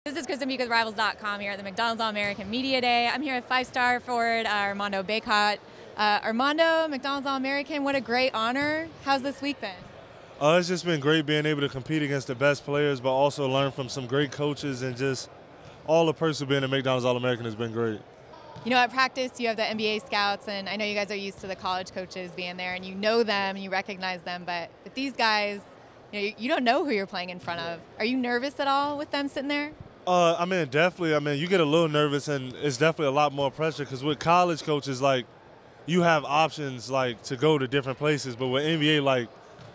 This is Krysten Peek with Rivals.com here at the McDonald's All-American Media Day. I'm here with five-star forward Armando Bacot. Armando, McDonald's All-American, what a great honor. How's this week been? It's just been great being able to compete against the best players, but also learn from some great coaches, and just all the perks of being a McDonald's All-American has been great. You know, at practice, you have the NBA scouts, and I know you guys are used to the college coaches being there, and you know them, and you recognize them, but with these guys, you don't know who you're playing in front of. Are you nervous at all with them sitting there? Definitely. You get a little nervous, and it's definitely a lot more pressure because with college coaches, you have options, to go to different places, but with NBA,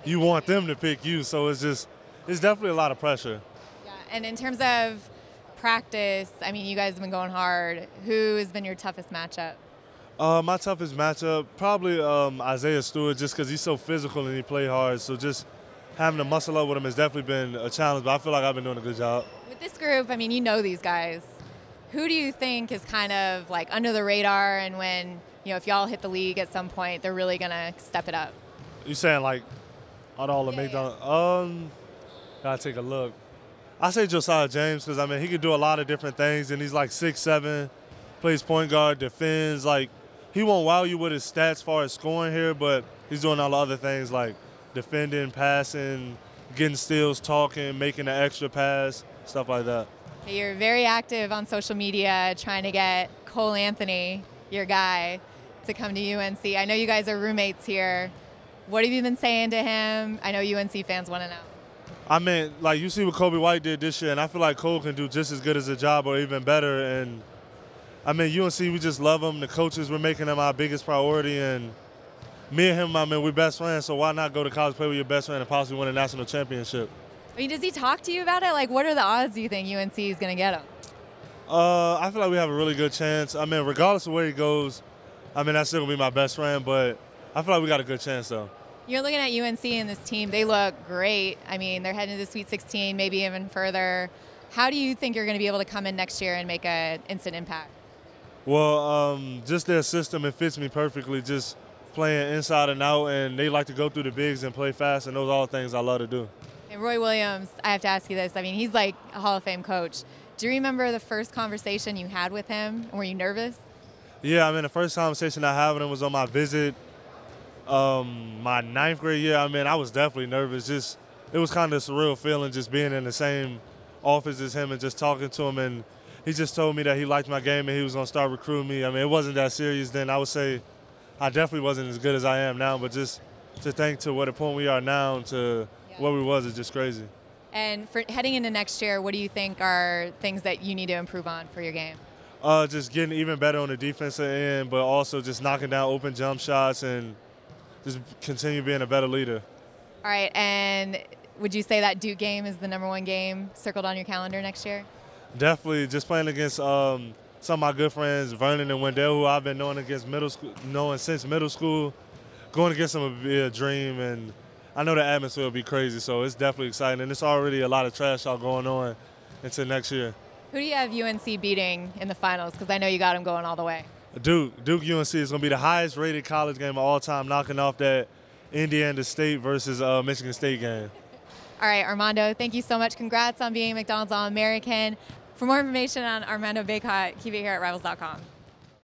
you want them to pick you, so it's definitely a lot of pressure. Yeah, and in terms of practice, you guys have been going hard. Who has been your toughest matchup? My toughest matchup, probably Isaiah Stewart, just because he's so physical and he plays hard, so just having to muscle up with him has definitely been a challenge, but I feel like I've been doing a good job. With this group, you know these guys. Who do you think is kind of under the radar, and when, if y'all hit the league at some point, they're really going to step it up? You saying on all the McDonald's? Gotta take a look. I say Josiah James because, he could do a lot of different things, and he's 6'7", plays point guard, defends. He won't wow you with his stats as far as scoring here, but he's doing all the other things like defending, passing, getting steals, talking, making an extra pass, stuff like that. You're very active on social media trying to get Cole Anthony, your guy, to come to UNC. I know you guys are roommates here. What have you been saying to him? I know UNC fans want to know. You see what Kobe White did this year, and I feel like Cole can do just as good as a job or even better. And, UNC, we just love him. The coaches, we're making them our biggest priority. And me and him, we're best friends, so why not go to college, play with your best friend, and possibly win a national championship? Does he talk to you about it? What are the odds do you think UNC is going to get him? I feel like we have a really good chance. Regardless of where he goes, that's still going to be my best friend, but I feel like we got a good chance, though. You're looking at UNC and this team. They look great. They're heading to the Sweet 16, maybe even further. How do you think you're going to be able to come in next year and make an instant impact? Well, just their system, it fits me perfectly, just playing inside and out, and they like to go through the bigs and play fast, and those are all things I love to do. And Roy Williams, I have to ask you this. He's like a Hall of Fame coach. Do you remember the first conversation you had with him? Were you nervous? Yeah, the first conversation I had with him was on my visit my 9th grade year. I was definitely nervous. It was kind of a surreal feeling just being in the same office as him and just talking to him. And he just told me that he liked my game and he was going to start recruiting me. It wasn't that serious then. I would say I definitely wasn't as good as I am now, but just to think to what the point we are now to what we was is just crazy. And for heading into next year, what do you think are things that you need to improve on for your game? Just getting even better on the defensive end, but also just knocking down open jump shots and just continue being a better leader. All right, and would you say that Duke game is the #1 game circled on your calendar next year? Definitely. Just playing against some of my good friends, Vernon and Wendell, who I've been knowing since middle school. Going against them would be a dream, and I know the atmosphere will be crazy, so it's definitely exciting. And it's already a lot of trash talk going on into next year. Who do you have UNC beating in the finals? Because I know you got them going all the way. Duke UNC is going to be the highest rated college game of all time, knocking off that Indiana State versus Michigan State game. All right, Armando, thank you so much. Congrats on being McDonald's All-American. For more information on Armando Bacot, keep it here at Rivals.com.